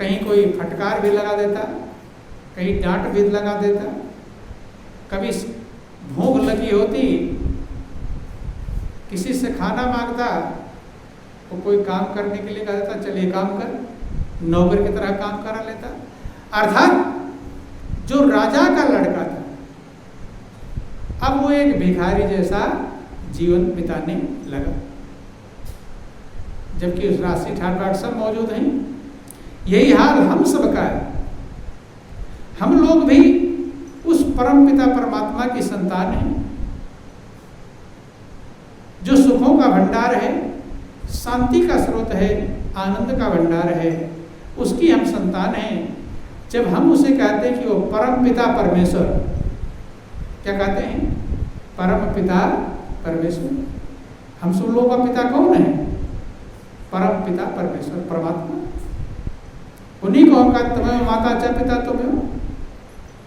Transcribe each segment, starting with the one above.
कहीं कोई फटकार भी लगा देता, कहीं डांट भी लगा देता, कभी भूख लगी होती, किसी से खाना मांगता, वो कोई काम करने के लिए कह देता चल ये काम कर, नौकर की तरह काम करा लेता। अर्थात जो राजा का लड़का था अब वो एक भिखारी जैसा जीवन बिताने लगा, जबकि उस राशि ठाट सब मौजूद हैं। यही हाल हम सबका है। हम लोग भी उस परमपिता परमात्मा की संतान हैं, जो सुखों का भंडार है, शांति का स्रोत है, आनंद का भंडार है, उसकी हम संतान हैं। जब हम उसे कहते हैं कि वो परमपिता परमेश्वर, क्या कहते हैं? परमपिता परमेश्वर। हम सब लोगों का पिता कौन है? परमपिता परमेश्वर परमात्मा। उन्हीं को हम कहते तुम्हें माता च पिता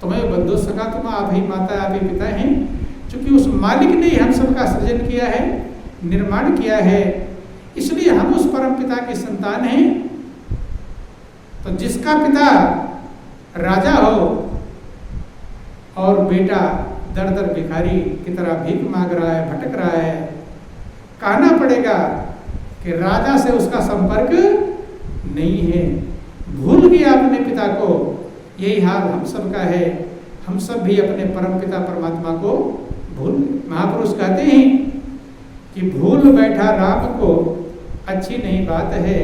तुम्हें बंधु सखा तुम आप ही माता आप ही पिता हैं। क्योंकि उस मालिक ने हम सबका सृजन किया है, निर्माण किया है, इसलिए हम उस परम पिता की संतान हैं। तो जिसका पिता राजा हो और बेटा दर दर भिखारी की तरह भीख मांग रहा है, भटक रहा है, कहना पड़ेगा कि राजा से उसका संपर्क नहीं है, भूल गया अपने पिता को। यही हाल हम सबका है। हम सब भी अपने परम पिता परमात्मा को भूल। महापुरुष कहते हैं कि भूल बैठा राम को अच्छी नहीं बात है,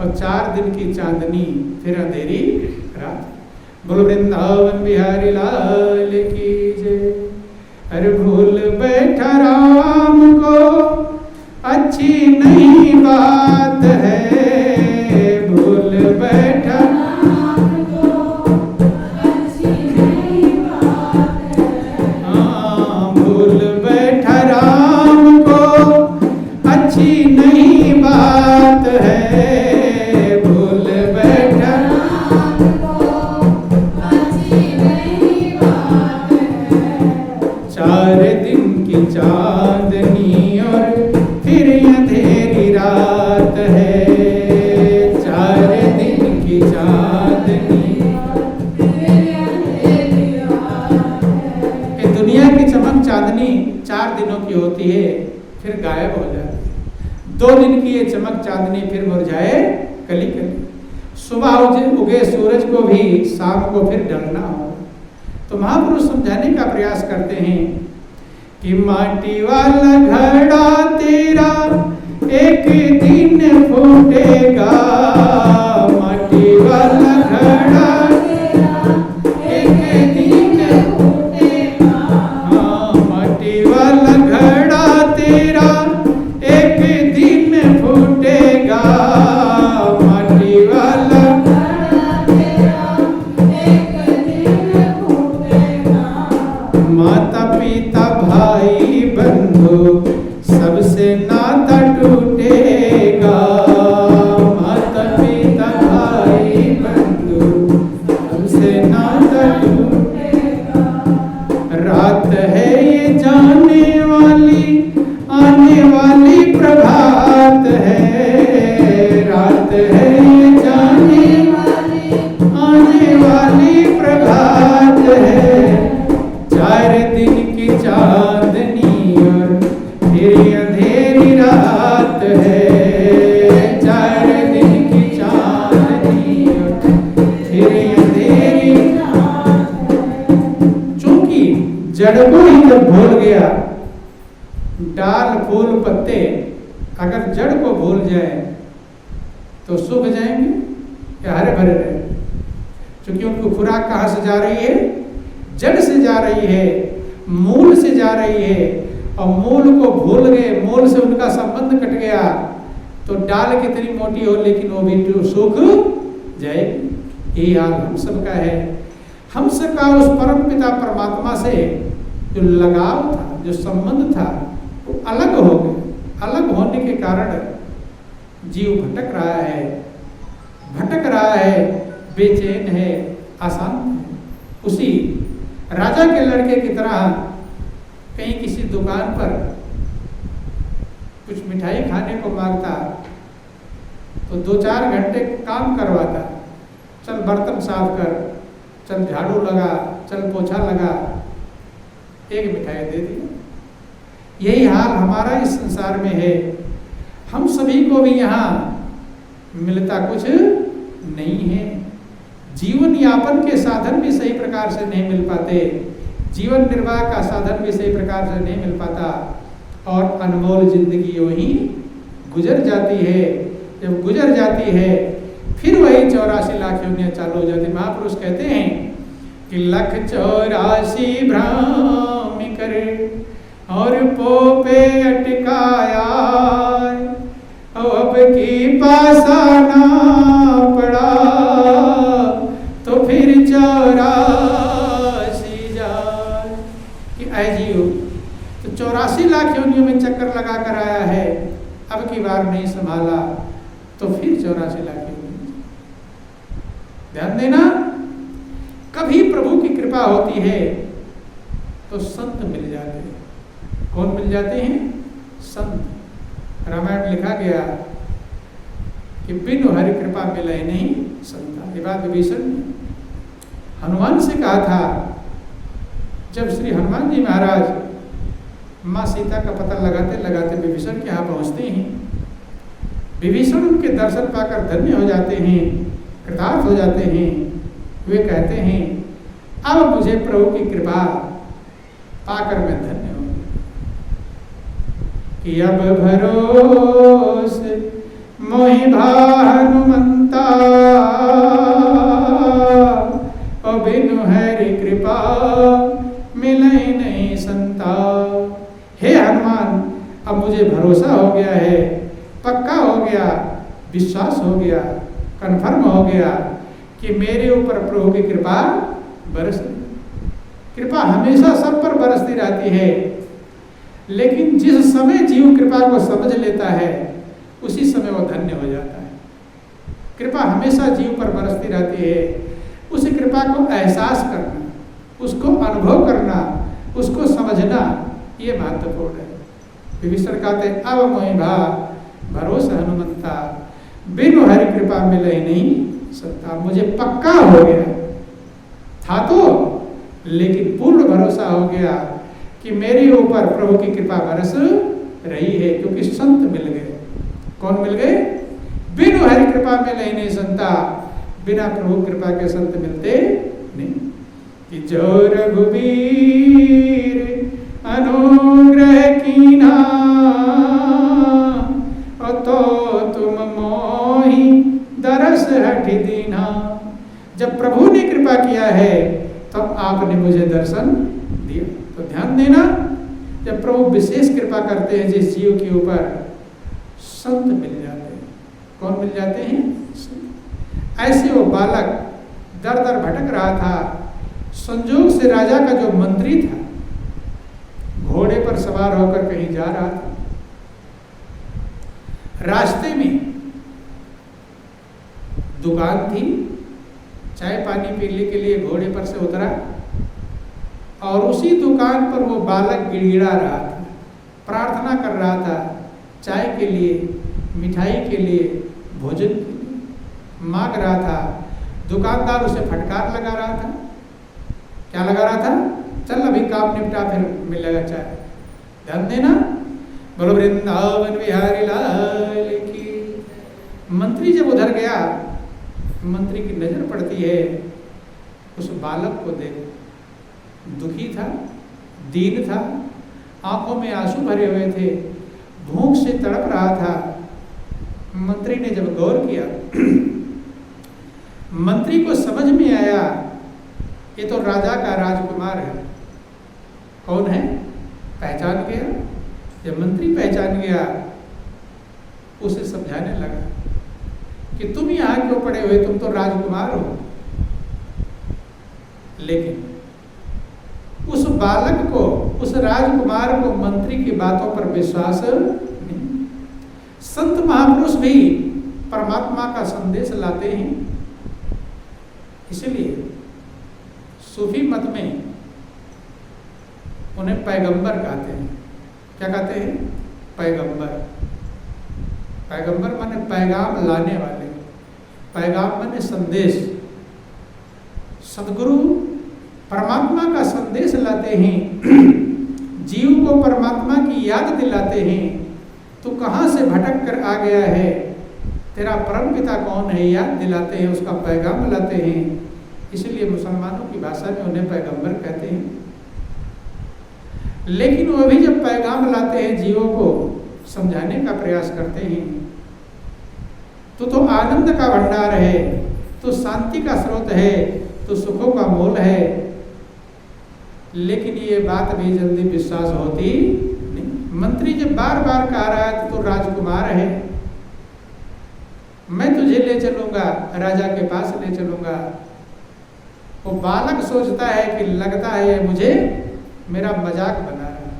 और 4 दिन की चांदनी फिर अंधेरी रात। बोल वृंदावन बिहारी लाल की जय। अरे भूल बैठा राम को अच्छी नहीं बात है, भूल बैठा राम को अच्छी नहीं बात है। हाँ, भूल बैठा राम को अच्छी नहीं बात है, भूल बैठा राम को अच्छी नहीं बात है। 4 दिन की चांदनी और फिर अंधेरी रात है, 4 दिन की चांदनी फिर अंधेरी रात है। ये दुनिया की चमक चांदनी 4 दिनों की होती है, फिर गायब हो जाती है। 2 दिन की ये चमक चांदनी फिर मुरझाए कली कली। सुबह उगे सूरज को भी शाम को फिर ढलना हो। तो महापुरुष समझाने का प्रयास करते हैं कि माटी वाला घड़ा तेरा एक दिन फूटेगा, माटी वाला घड़ा तेरा एक दिन फूटेगा। हाँ, माटी वाला घड़ा तेरा एक दिन फूटेगा, माटी वाला घड़ा तेरा एक दिन फूटेगा। माता पिता भाई बंधु सबसे नाता टूटेगा, माता पिता भाई बंधु सबसे नाता टूटेगा। रात है ये जाने वाली आने वाली प्रभात है, रात है ये जाने वाली आने वाली प्रभात है। 4 दिन की चांदनी और फिर अंधेरी रात है, 4 दिन की चांदनी और फिर अंधेरी रात है। चूंकि जड़ को ही जब भूल गया, डाल फूल पत्ते अगर जड़ को भूल जाए तो सूख जाएंगे या हरे भरे रहे। क्योंकि उनको खुराक कहाँ से जा रही है? जड़ से जा रही है, मूल से जा रही है। और मूल को भूल गए, मूल से उनका संबंध कट गया, तो डाल कितनी मोटी हो लेकिन वो भी तो सूख जाएगी। यही हाल हम सबका है। हम सबका उस परम पिता परमात्मा से जो लगाव था, जो संबंध था, वो अलग हो गया। अलग होने के कारण जीव भटक रहा है, बेचैन है, अशांत है। उसी राजा के लड़के की तरह कहीं किसी दुकान पर कुछ मिठाई खाने को मांगता तो 2-4 घंटे काम करवाता, बर्तन साफ कर, चल झाड़ू लगा, चल पोछा लगा, एक मिठाई दे दी। यही हाल हमारा इस संसार में है। हम सभी को भी यहाँ मिलता कुछ नहीं है। जीवन यापन के साधन भी सही प्रकार से नहीं मिल पाते, जीवन निर्वाह का साधन भी सही प्रकार से नहीं मिल पाता, और अनमोल जिंदगी यूं ही गुजर जाती है। जब गुजर जाती है फिर वही 84 लाख योनियां चालू हो जाती। महापुरुष कहते हैं कि 184 भ्रम करे और पोपे अटकाया, अब की पासाना पड़ा तो फिर 84 जाए कि ऐ जीव तो 84 लाख योनियों में चक्कर लगा कर आया है, अब की बार नहीं संभाला तो फिर 84 लाख योनियों। ध्यान देना, कभी प्रभु की कृपा होती है तो संत मिल जाते हैं। कौन मिल जाते हैं? संत। रामायण लिखा गया कि बिनु हरि कृपा मिले नहीं संता। ये बात विभीषण ने हनुमान से कहा था। जब श्री हनुमान जी महाराज माँ सीता का पता लगाते लगाते विभीषण के यहाँ पहुँचते हैं, विभीषण उनके दर्शन पाकर धन्य हो जाते हैं, कृतार्थ हो जाते हैं। वे कहते हैं अब मुझे प्रभु की कृपा पाकर मैं धन्य हूँ कि अब भरोस मोहि हनुमंता, और बिनु हरि कृपा मिले नहीं संता। हे हनुमान, अब मुझे भरोसा हो गया है, पक्का हो गया, विश्वास हो गया, कन्फर्म हो गया कि मेरे ऊपर प्रभु की कृपा बरस रही। कृपा हमेशा सब पर बरसती रहती है, लेकिन जिस समय जीव कृपा को समझ लेता है उसी समय वो धन्य हो जाता है। कृपा हमेशा जीव पर बरसती रहती है। उस कृपा को एहसास करना, उसको अनुभव करना, उसको समझना, ये महत्वपूर्ण है। विभीषण कहते अब मोहि भरोसा हनुमंता, बिनु हरि कृपा मिले नहीं संता। मुझे पक्का हो गया था तो, लेकिन पूर्ण भरोसा हो गया कि मेरे ऊपर प्रभु की कृपा बरस रही है, क्योंकि संत मिल गए। कौन मिल गए? बिनु हरि कृपा मिले नहीं संता। बिना प्रभु कृपा के संत मिलते नहीं। कि जो रघुबीर अनुग्रह कीना, तो तुम मोहि दरस हठ दीना। जब प्रभु ने कृपा किया है तब आपने मुझे दर्शन दिया। तो ध्यान देना, जब प्रभु विशेष कृपा करते हैं जिस जीव के ऊपर, संत मिल जाते हैं। कौन मिल जाते हैं? संत। ऐसे वो बालक दर दर भटक रहा था। संजोग से राजा का जो मंत्री था घोड़े पर सवार होकर कहीं जा रहा था। रास्ते में दुकान थी, चाय पानी पीने के लिए घोड़े पर से उतरा, और उसी दुकान पर वो बालक गिड़गिड़ा रहा था, प्रार्थना कर रहा था चाय के लिए, मिठाई के लिए, भोजन के लिए, मांग रहा था। दुकानदार उसे फटकार लगा रहा था। क्या लगा रहा था? चल अभी काम निपटा फिर मिलेगा चाय। ध्यान देना, बोलो वृंदावन बिहारी लाल की। मंत्री जब उधर गया, मंत्री की नजर पड़ती है उस बालक को देख। दुखी था, दीन था, आंखों में आंसू भरे हुए थे, भूख से तड़प रहा था। मंत्री ने जब गौर किया, मंत्री को समझ में आया ये तो राजा का राजकुमार है। कौन है? पहचान गया। जब मंत्री पहचान गया, उसे समझाने लगा कि तुम यहाँ क्यों पड़े हुए, तुम तो राजकुमार हो। लेकिन उस बालक को, उस राजकुमार को मंत्री की बातों पर विश्वास नहीं। संत महापुरुष भी परमात्मा का संदेश लाते हैं। इसलिए सूफी मत में उन्हें पैगंबर कहते हैं। क्या कहते हैं? पैगंबर। पैगंबर माने पैगाम लाने वाले, पैगाम माने संदेश। सदगुरु परमात्मा का संदेश लाते हैं, जीव को परमात्मा की याद दिलाते हैं, तो कहाँ से भटक कर आ गया है, तेरा परम पिता कौन है, याद दिलाते हैं, उसका पैगाम लाते हैं। इसलिए मुसलमानों की भाषा में उन्हें पैगंबर कहते हैं। लेकिन वो भी जब पैगाम लाते हैं, जीवों को समझाने का प्रयास करते हैं, तो आनंद का भंडार है, तो शांति का स्रोत है, तो सुखों का मूल है। लेकिन ये बात भी जल्दी विश्वास होती नहीं। मंत्री जब बार बार कह रहा है तो राजकुमार है, मैं तुझे ले चलूंगा, राजा के पास ले चलूंगा। वो बालक सोचता है कि लगता है ये मुझे मेरा मजाक बना रहा है।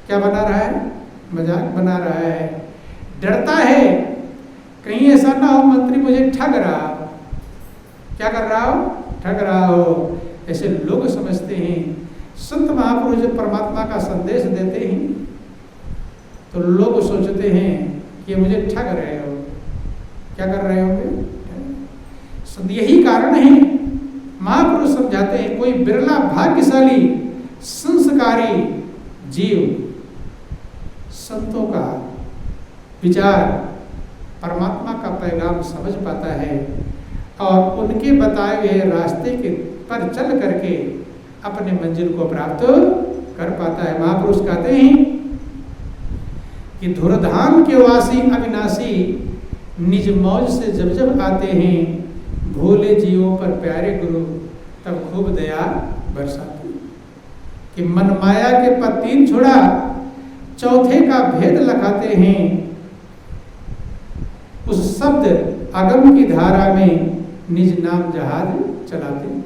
क्या बना रहा है? मजाक बना रहा है। डरता है कहीं ऐसा ना हो मंत्री मुझे ठग रहा हो। क्या कर रहा हो? ठग रहा हो। ऐसे लोग समझते हैं। संत महापुरुष जब परमात्मा का संदेश देते हैं तो लोग सोचते हैं कि ये मुझे ठग रहे हो। क्या कर रहे होंगे? यही कारण है, महापुरुष समझाते हैं, कोई बिरला भाग्यशाली संस्कारी जीव संतों का विचार, परमात्मा का पैगाम समझ पाता है और उनके बताए हुए रास्ते के पर चल करके अपने मंजिल को प्राप्त कर पाता है। महापुरुष कहते हैं कि धुरधाम के वासी अविनाशी निज मौज से जब जब आते हैं, भोले जीवों पर प्यारे गुरु तब खूब दया बरसाते। कि मन माया के पद तीन छुड़ा, चौथे का भेद लखाते हैं। उस शब्द अगम की धारा में निज नाम जहाज चलाते हैं।